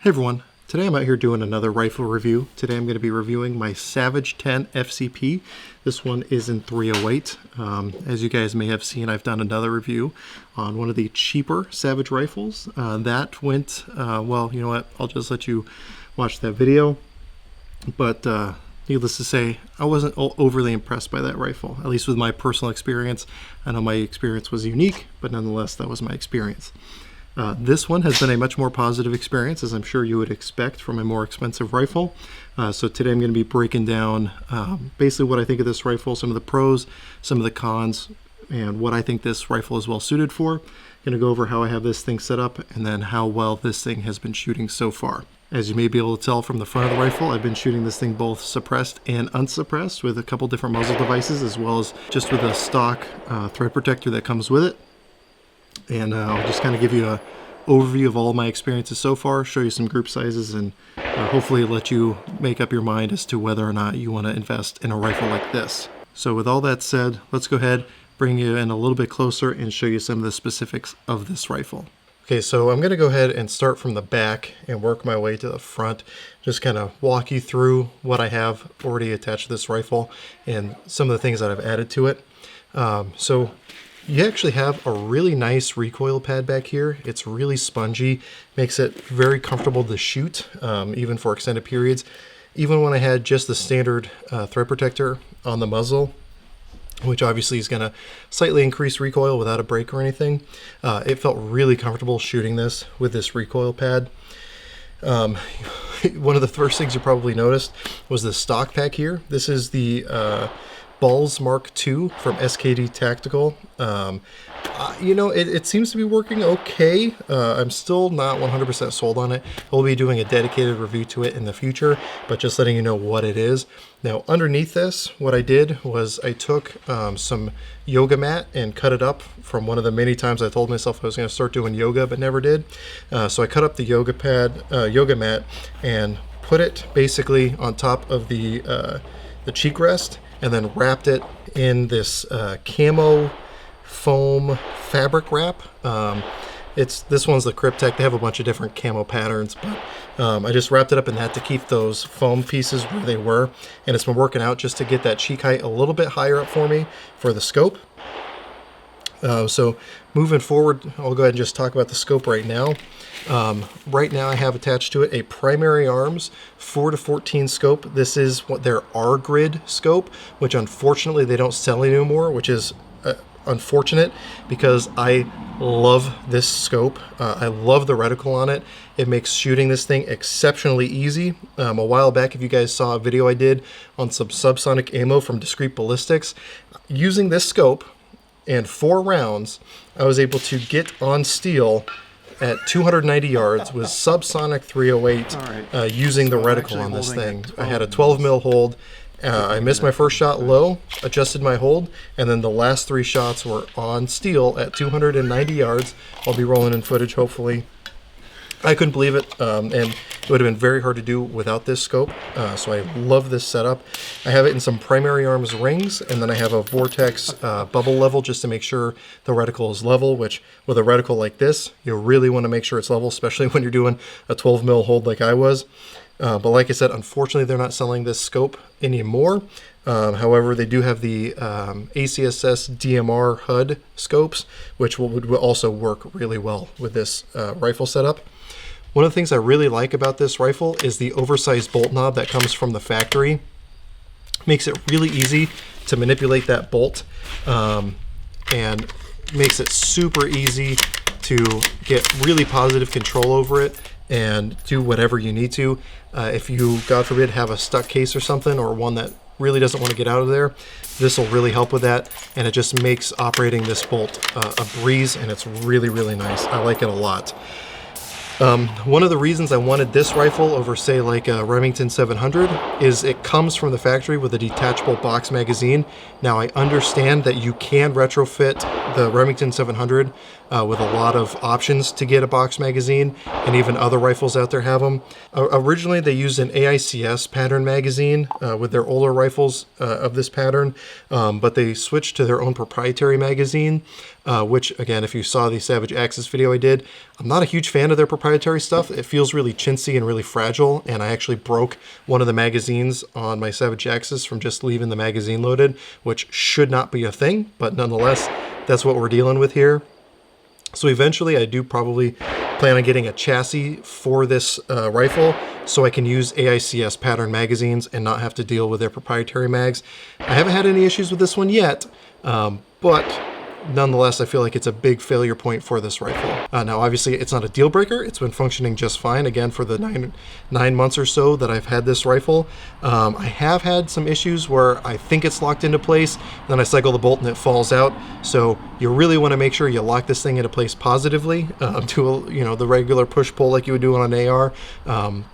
Hey everyone, today I'm out here doing another rifle review. Today I'm going to be reviewing my Savage 10 FCP. This one is in 308. As you guys may have seen, I've done another review on one of the cheaper Savage rifles. That went, well, you know what, I'll just let you watch that video. But needless to say, I wasn't overly impressed by that rifle, at least with my personal experience. I know my experience was unique, but nonetheless, that was my experience. This one has been a much more positive experience, as I'm sure you would expect from a more expensive rifle. So today I'm going to be breaking down basically what I think of this rifle, some of the pros, some of the cons, and what I think this rifle is well suited for. I'm going to go over how I have this thing set up and then how well this thing has been shooting so far. As you may be able to tell from the front of the rifle, I've been shooting this thing both suppressed and unsuppressed with a couple different muzzle devices, as well as just with a stock thread protector that comes with it. And I'll just kind of give you an overview of all my experiences so far, show you some group sizes, and hopefully let you make up your mind as to whether or not you want to invest in a rifle like this. So with all that said, let's go ahead, bring you in a little bit closer and show you some of the specifics of this rifle. Okay, so I'm going to go ahead and start from the back and work my way to the front, just kind of walk you through what I have already attached to this rifle and some of the things that I've added to it. So you actually have a really nice recoil pad back here. It's really spongy, makes it very comfortable to shoot, even for extended periods. Even when I had just the standard thread protector on the muzzle, which obviously is going to slightly increase recoil without a break or anything, it felt really comfortable shooting this with this recoil pad. One of the first things you probably noticed was the stock pack here. This is the Bals Mark II from SKD Tactical. You know, it seems to be working okay. I'm still not 100% sold on it. We'll be doing a dedicated review to it in the future, but just letting you know what it is. Now, underneath this, what I did was I took some yoga mat and cut it up from one of the many times I told myself I was going to start doing yoga, but never did. So I cut up the yoga mat and put it basically on top of the cheek rest, and then wrapped it in this camo foam fabric wrap. This one's the Cryptek. They have a bunch of different camo patterns, but I just wrapped it up in that to keep those foam pieces where they were, and it's been working out just to get that cheek height a little bit higher up for me for the scope. So moving forward, I'll go ahead and just talk about the scope right now. Right now I have attached to it a Primary Arms 4-14 scope. This is what their R-Grid scope, which unfortunately they don't sell anymore, which is unfortunate because I love this scope. I love the reticle on it. It makes shooting this thing exceptionally easy. A while back, if you guys saw a video I did on some subsonic ammo from Discreet Ballistics, using this scope and 4 rounds, I was able to get on steel at 290 yards with Subsonic 308 using the reticle on this thing. I had a 12 mil hold. I missed my first shot low, adjusted my hold, and then the last 3 shots were on steel at 290 yards. I'll be rolling in footage, hopefully. I couldn't believe it, and it would have been very hard to do without this scope, so I love this setup. I have it in some Primary Arms rings, and then I have a Vortex bubble level just to make sure the reticle is level, which with a reticle like this, you really want to make sure it's level, especially when you're doing a 12 mil hold like I was. But like I said, unfortunately, they're not selling this scope anymore. However, they do have the ACSS DMR HUD scopes, which would also work really well with this rifle setup. One of the things I really like about this rifle is the oversized bolt knob that comes from the factory. Makes it really easy to manipulate that bolt, and makes it super easy to get really positive control over it and do whatever you need to. If you, God forbid, have a stuck case or something, or one that really doesn't want to get out of there, this will really help with that, and it just makes operating this bolt a breeze, and it's really, really nice. I like it a lot. One of the reasons I wanted this rifle over, say, like a Remington 700 is it comes from the factory with a detachable box magazine. Now, I understand that you can retrofit the Remington 700 with a lot of options to get a box magazine, and even other rifles out there have them. Originally, they used an AICS pattern magazine with their older rifles of this pattern, but they switched to their own proprietary magazine, which, again, if you saw the Savage Axis video I did, I'm not a huge fan of their proprietary proprietary stuff, it feels really chintzy and really fragile, and I actually broke one of the magazines on my Savage Axis from just leaving the magazine loaded, which should not be a thing, but nonetheless, that's what we're dealing with here. So eventually I do probably plan on getting a chassis for this rifle so I can use AICS pattern magazines and not have to deal with their proprietary mags. I haven't had any issues with this one yet, but nonetheless, I feel like it's a big failure point for this rifle. Now, obviously, it's not a deal breaker. It's been functioning just fine, again, for the nine months or so that I've had this rifle. I have had some issues where I think it's locked into place, then I cycle the bolt and it falls out. So you really want to make sure you lock this thing into place positively to the regular push-pull like you would do on an AR.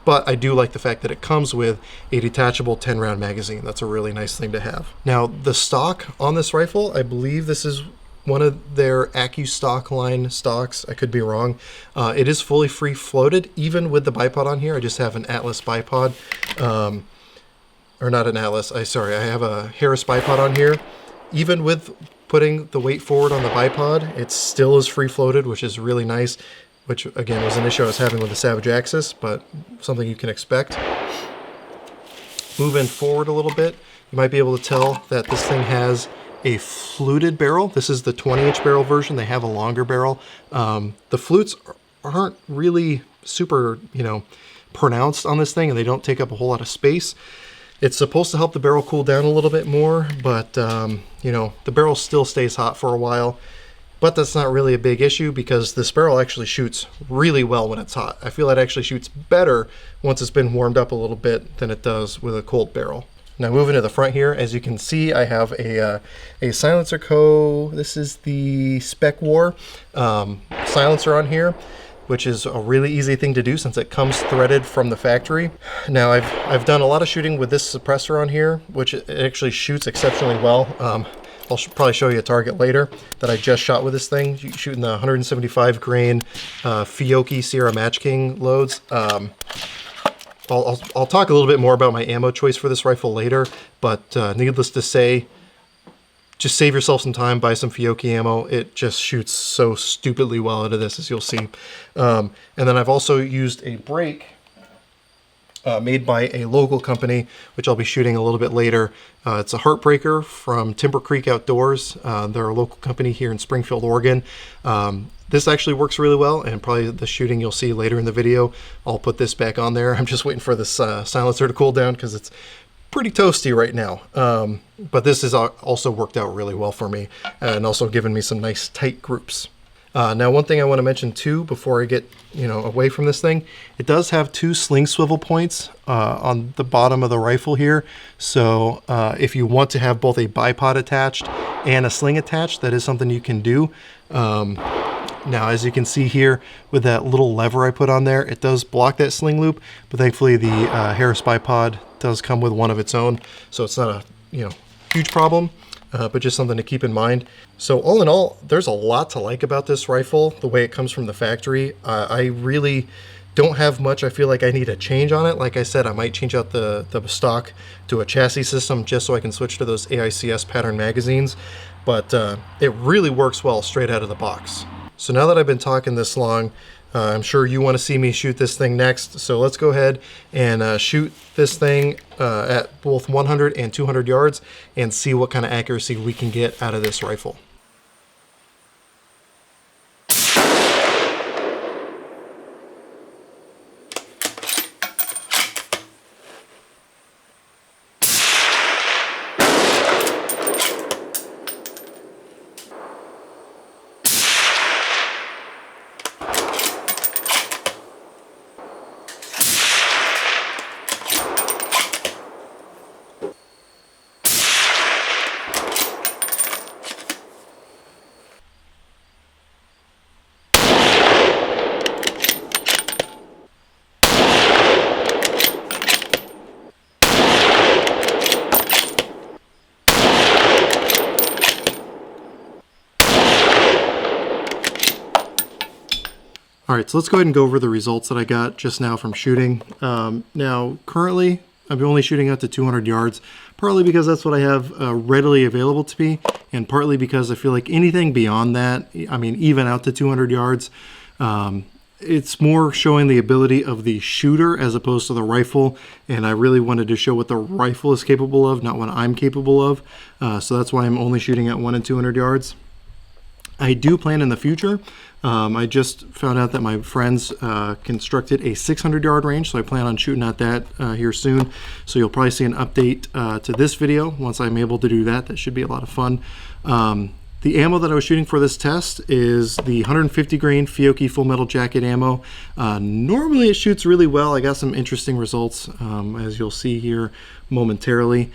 But I do like the fact that it comes with a detachable 10-round magazine. That's a really nice thing to have. Now, the stock on this rifle, I believe this is one of their AccuStock line stocks. I could be wrong. It is fully free floated, even with the bipod on here. I just have an Atlas bipod, or not an Atlas. I have a Harris bipod on here. Even with putting the weight forward on the bipod, it still is free floated, which is really nice. Which again was an issue I was having with the Savage Axis, but something you can expect. Moving forward a little bit, you might be able to tell that this thing has a fluted barrel. This is the 20-inch barrel version. They have a longer barrel. The flutes aren't really super, pronounced on this thing, and they don't take up a whole lot of space. It's supposed to help the barrel cool down a little bit more, but the barrel still stays hot for a while. But that's not really a big issue because this barrel actually shoots really well when it's hot. I feel it actually shoots better once it's been warmed up a little bit than it does with a cold barrel. Now moving to the front here, as you can see, I have a Silencer Co. This is the Spec War silencer on here, which is a really easy thing to do since it comes threaded from the factory. Now I've done a lot of shooting with this suppressor on here, which it actually shoots exceptionally well. I'll probably show you a target later that I just shot with this thing, shooting the 175 grain Fiocchi Sierra Match King loads. I'll talk a little bit more about my ammo choice for this rifle later, but needless to say, just save yourself some time, buy some Fiocchi ammo. It just shoots so stupidly well out of this, as you'll see. And then I've also used a brake made by a local company, which I'll be shooting a little bit later. It's a Heartbreaker from Timber Creek Outdoors. They're a local company here in Springfield, Oregon. This actually works really well, and probably the shooting you'll see later in the video. I'll put this back on there. I'm just waiting for this silencer to cool down because it's pretty toasty right now. But this has also worked out really well for me and also given me some nice tight groups. Now, one thing I want to mention too before I get away from this thing, it does have 2 sling swivel points on the bottom of the rifle here. So if you want to have both a bipod attached and a sling attached, that is something you can do. Now, as you can see here with that little lever I put on there, it does block that sling loop, but thankfully the Harris bipod does come with one of its own, so it's not a huge problem. But just something to keep in mind. So all in all, there's a lot to like about this rifle, the way it comes from the factory. I really don't have much I feel like I need a change on it. Like I said, I might change out the stock to a chassis system just so I can switch to those AICS pattern magazines. But it really works well straight out of the box. So now that I've been talking this long, I'm sure you want to see me shoot this thing next, so let's go ahead and shoot this thing at both 100 and 200 yards and see what kind of accuracy we can get out of this rifle. All right, so let's go ahead and go over the results that I got just now from shooting. Now, currently, I'm only shooting out to 200 yards, partly because that's what I have readily available to me, and partly because I feel like anything beyond that, I mean, even out to 200 yards, it's more showing the ability of the shooter as opposed to the rifle, and I really wanted to show what the rifle is capable of, not what I'm capable of. So that's why I'm only shooting at 1 and 200 yards. I do plan in the future. I just found out that my friends constructed a 600-yard range, so I plan on shooting at that here soon. So you'll probably see an update to this video once I'm able to do that. That should be a lot of fun. The ammo that I was shooting for this test is the 150 grain Fiocchi Full Metal Jacket ammo. Normally it shoots really well. I got some interesting results, as you'll see here momentarily.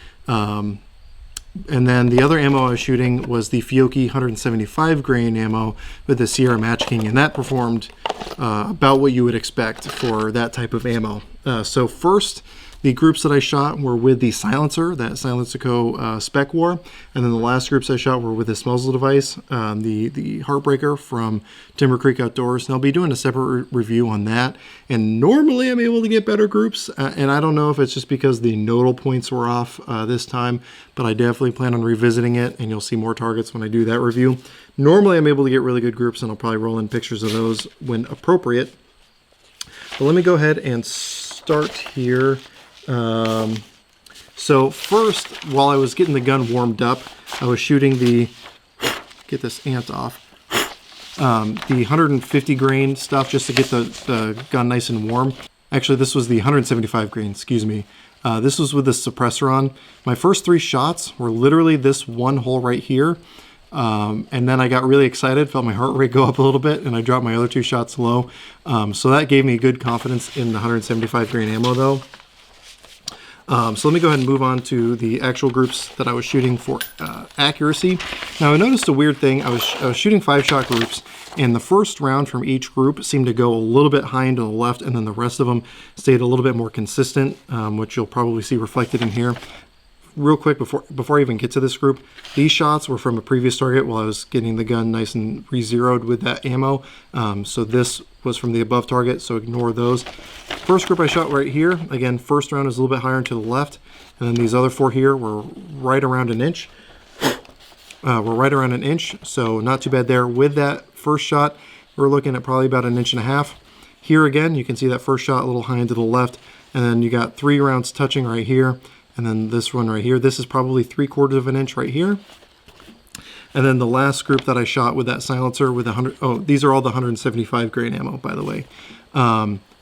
And then the other ammo I was shooting was the Fiocchi 175 grain ammo with the Sierra Match King, and that performed about what you would expect for that type of ammo. So first, the groups that I shot were with the silencer, that Silenceco Spec War, and then the last groups I shot were with this muzzle device, the Heartbreaker from Timber Creek Outdoors. And I'll be doing a separate review on that. And normally I'm able to get better groups, and I don't know if it's just because the nodal points were off this time, but I definitely plan on revisiting it, and you'll see more targets when I do that review. Normally I'm able to get really good groups, and I'll probably roll in pictures of those when appropriate. But let me go ahead and start here. So first, while I was getting the gun warmed up, I was shooting the, get this ant off, the 150 grain stuff just to get the gun nice and warm. Actually, this was the 175 grain, excuse me. This was with the suppressor on. My first 3 shots were literally this one hole right here. And then I got really excited, felt my heart rate go up a little bit, and I dropped my other 2 shots low. So that gave me good confidence in the 175 grain ammo though. So let me go ahead and move on to the actual groups that I was shooting for accuracy. Now I noticed a weird thing. I was shooting 5-shot groups, and the first round from each group seemed to go a little bit high into the left, and then the rest of them stayed a little bit more consistent, which you'll probably see reflected in here. Real quick, before I even get to this group, these shots were from a previous target while I was getting the gun nice and re-zeroed with that ammo. So this was from the above target, so ignore those. First group I shot right here, again, first round is a little bit higher to the left, and then these other 4 here were right around an inch. So not too bad there. With that first shot, we're looking at probably about 1.5 inches. Here again, you can see that first shot a little high into the left, and then you got 3 rounds touching right here. And then this one right here, this is probably 3/4 inch right here. And then the last group that I shot with that silencer with 100, oh, these are all the 175 grain ammo, by the way.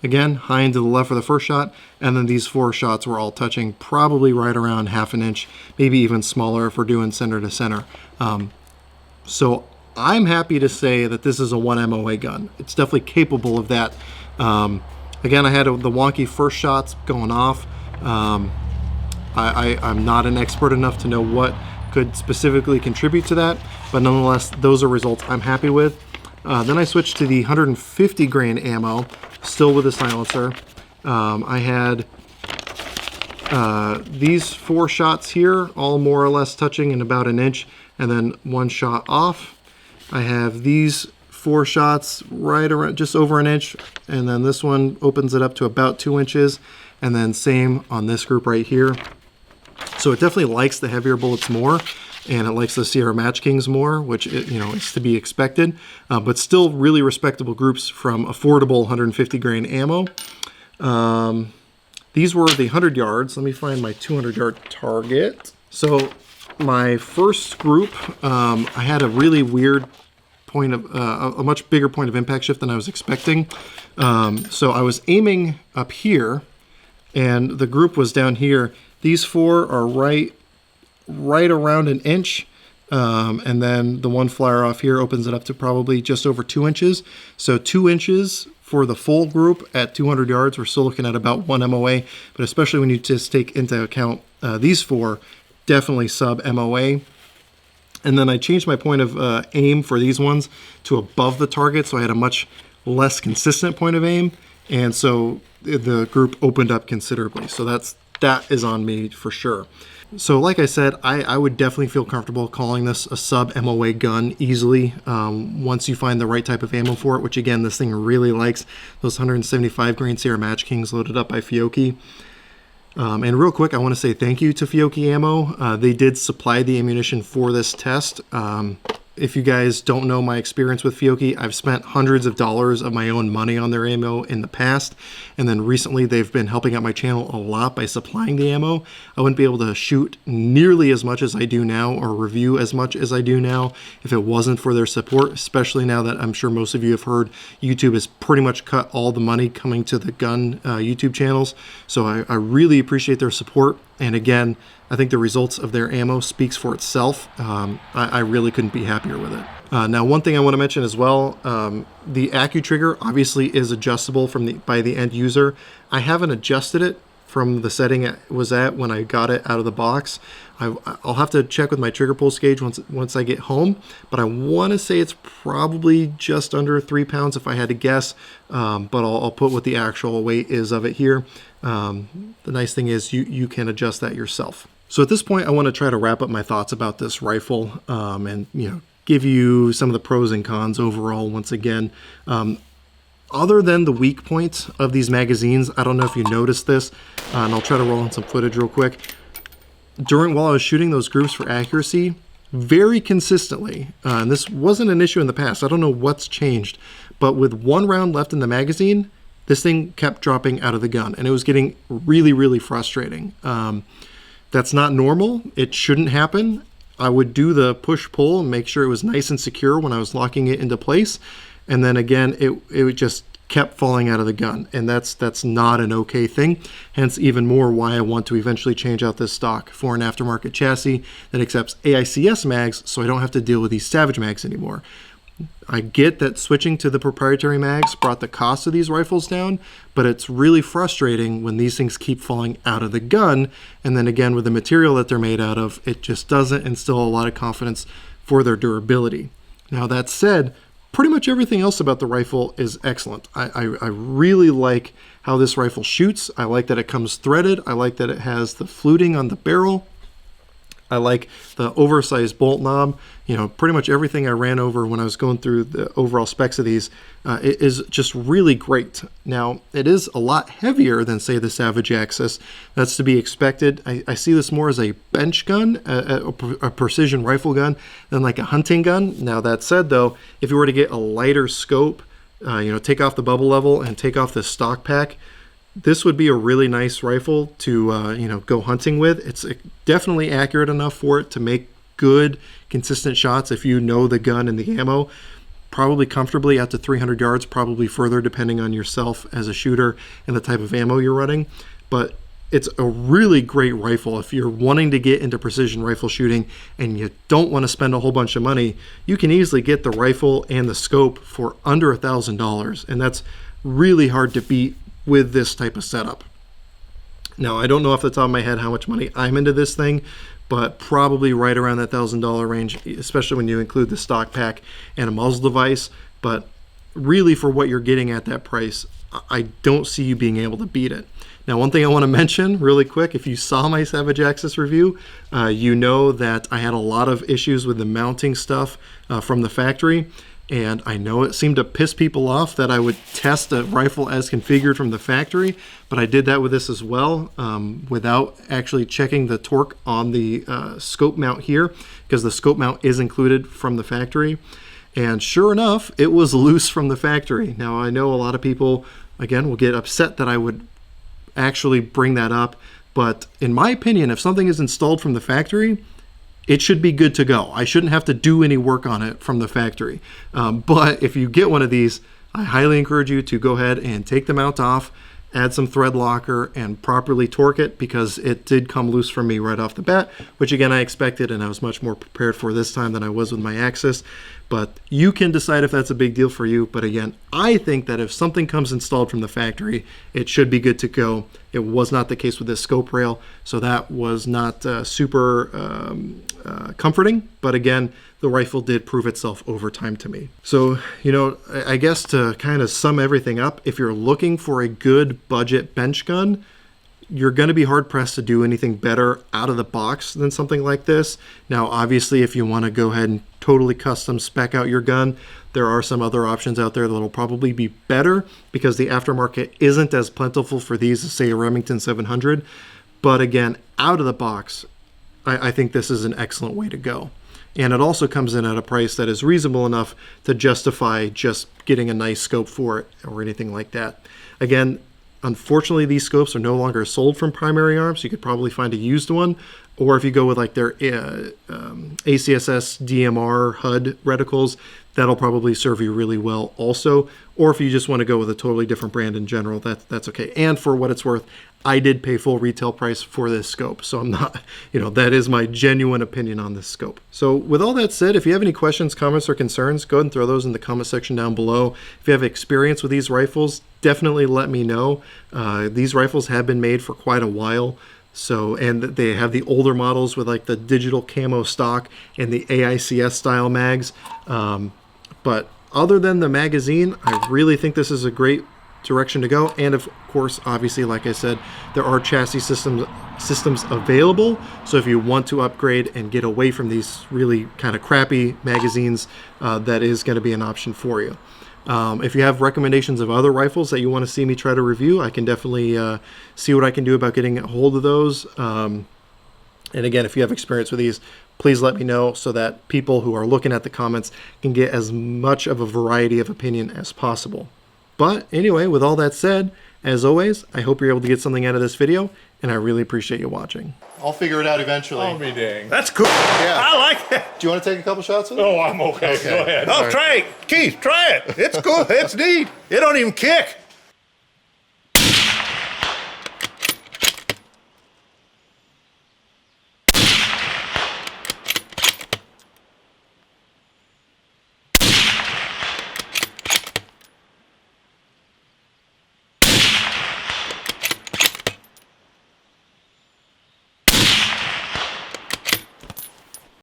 Again, high into the left for the first shot, and then these 4 shots were all touching probably right around 1/2 inch, maybe even smaller if we're doing center to center. So I'm happy to say that this is a 1 MOA gun. It's definitely capable of that. Again, I had the wonky first shots going off. I'm not an expert enough to know what could specifically contribute to that, but nonetheless, those are results I'm happy with. Then I switched to the 150 grain ammo, still with a silencer. I had these 4 shots here, all more or less touching in about 1 inch, and then 1 shot off. I have these 4 shots right around just over 1 inch, and then this one opens it up to about 2 inches, and then same on this group right here. So it definitely likes the heavier bullets more, and it likes the Sierra Match Kings more, which is to be expected, but still really respectable groups from affordable 150 grain ammo. These were the 100 yards. Let me find my 200 yard target. So my first group, I had a really weird point of a much bigger point of impact shift than I was expecting. So I was aiming up here, and the group was down here. These 4 are right around 1 inch, and then the one flyer off here opens it up to probably just over 2 inches. So 2 inches for the full group at 200 yards. We're still looking at about 1 MOA, but especially when you just take into account these 4, definitely sub MOA. And then I changed my point of aim for these ones to above the target, so I had a much less consistent point of aim, and so the group opened up considerably. So that is on me for sure. So like I said, I would definitely feel comfortable calling this a sub MOA gun easily once you find the right type of ammo for it, which again, this thing really likes those 175 grain Sierra Match Kings loaded up by Fiocchi. And real quick, I want to say thank you to Fiocchi Ammo. They did supply the ammunition for this test. if you guys don't know my experience with Fiocchi, I've spent hundreds of dollars of my own money on their ammo in the past, and then recently they've been helping out my channel a lot by supplying the ammo. I wouldn't be able to shoot nearly as much as I do now or review as much as I do now if it wasn't for their support, especially now that I'm sure most of you have heard YouTube has pretty much cut all the money coming to the gun YouTube channels. So I really appreciate their support. And again, I think the results of their ammo speaks for itself. I really couldn't be happier with it. Now, one thing I want to mention as well, the AccuTrigger obviously is adjustable by the end user. I haven't adjusted it from the setting it was at when I got it out of the box. I'll have to check with my trigger pulse gauge once I get home, but I want to say it's probably just under 3 pounds if I had to guess, but I'll put what the actual weight is of it here. The nice thing is you can adjust that yourself. So at this point, I want to try to wrap up my thoughts about this rifle and give you some of the pros and cons overall once again. Other than the weak points of these magazines, I don't know if you noticed this, and I'll try to roll in some footage real quick. While I was shooting those groups for accuracy, very consistently, and this wasn't an issue in the past, I don't know what's changed, but with 1 round left in the magazine, this thing kept dropping out of the gun, and it was getting really, really frustrating. That's not normal. It shouldn't happen. I would do the push-pull and make sure it was nice and secure when I was locking it into place. And then again, it just kept falling out of the gun. And that's not an okay thing. Hence, even more why I want to eventually change out this stock for an aftermarket chassis that accepts AICS mags so I don't have to deal with these Savage mags anymore. I get that switching to the proprietary mags brought the cost of these rifles down, but it's really frustrating when these things keep falling out of the gun. And then again, with the material that they're made out of, it just doesn't instill a lot of confidence for their durability. Now that said, pretty much everything else about the rifle is excellent. I really like how this rifle shoots. I like that it comes threaded. I like that it has the fluting on the barrel. I like the oversized bolt knob. Pretty much everything I ran over when I was going through the overall specs of these it is just really great. Now, it is a lot heavier than, say, the Savage Axis. That's to be expected. I see this more as a bench gun, a precision rifle gun, than like a hunting gun. Now, that said, though, if you were to get a lighter scope, take off the bubble level and take off the stock pack, this would be a really nice rifle to go hunting with. It's definitely accurate enough for it to make good, consistent shots if you know the gun and the ammo. Probably comfortably out to 300 yards, probably further depending on yourself as a shooter and the type of ammo you're running. But it's a really great rifle. If you're wanting to get into precision rifle shooting and you don't want to spend a whole bunch of money, you can easily get the rifle and the scope for under $1,000, and that's really hard to beat with this type of setup. Now, I don't know off the top of my head how much money I'm into this thing, but probably right around that $1,000 range, especially when you include the stock pack and a muzzle device. But really, for what you're getting at that price, I don't see you being able to beat it. Now, one thing I want to mention really quick, if you saw my Savage Axis review, you know that I had a lot of issues with the mounting stuff from the factory. And I know it seemed to piss people off that I would test a rifle as configured from the factory, but I did that with this as well without actually checking the torque on the scope mount here, because the scope mount is included from the factory. And sure enough, it was loose from the factory. Now, I know a lot of people, again, will get upset that I would actually bring that up, but in my opinion, if something is installed from the factory, it should be good to go. I shouldn't have to do any work on it from the factory. But if you get one of these, I highly encourage you to go ahead and take the mount off, add some thread locker, and properly torque it, because it did come loose from me right off the bat, which again I expected, and I was much more prepared for this time than I was with my Axis. But you can decide if that's a big deal for you. But again, I think that if something comes installed from the factory, it should be good to go. It was not the case with this scope rail, so that was not super comforting. But again, the rifle did prove itself over time to me. So, I guess to kind of sum everything up, if you're looking for a good budget bench gun, you're going to be hard-pressed to do anything better out of the box than something like this. Now, obviously, if you want to go ahead and totally custom spec out your gun, there are some other options out there that'll probably be better, because the aftermarket isn't as plentiful for these as, say, a Remington 700. But again, out of the box, I think this is an excellent way to go. and it also comes in at a price that is reasonable enough to justify just getting a nice scope for it or anything like that. Again, unfortunately, these scopes are no longer sold from Primary Arms. You could probably find a used one, or if you go with like their ACSS DMR HUD reticles, that'll probably serve you really well also. Or if you just want to go with a totally different brand in general, that's okay. And for what it's worth, I did pay full retail price for this scope. So I'm not, that is my genuine opinion on this scope. So with all that said, if you have any questions, comments, or concerns, go ahead and throw those in the comment section down below. If you have experience with these rifles, definitely let me know. These rifles have been made for quite a while. So, and they have the older models with like the digital camo stock and the AICS style mags. But other than the magazine, I really think this is a great direction to go. And of course, obviously, like I said, there are chassis systems available. So if you want to upgrade and get away from these really kind of crappy magazines, that is going to be an option for you. If you have recommendations of other rifles that you want to see me try to review, I can definitely see what I can do about getting a hold of those. And again, if you have experience with these, please let me know so that people who are looking at the comments can get as much of a variety of opinion as possible. But anyway, with all that said, as always, I hope you're able to get something out of this video, and I really appreciate you watching. I'll figure it out eventually. I'll be dang. That's cool. Yeah. I like it. Do you want to take a couple shots with it? Oh, I'm okay. Go ahead. Oh, try it. Keith, try it. It's cool. It's neat. It don't even kick.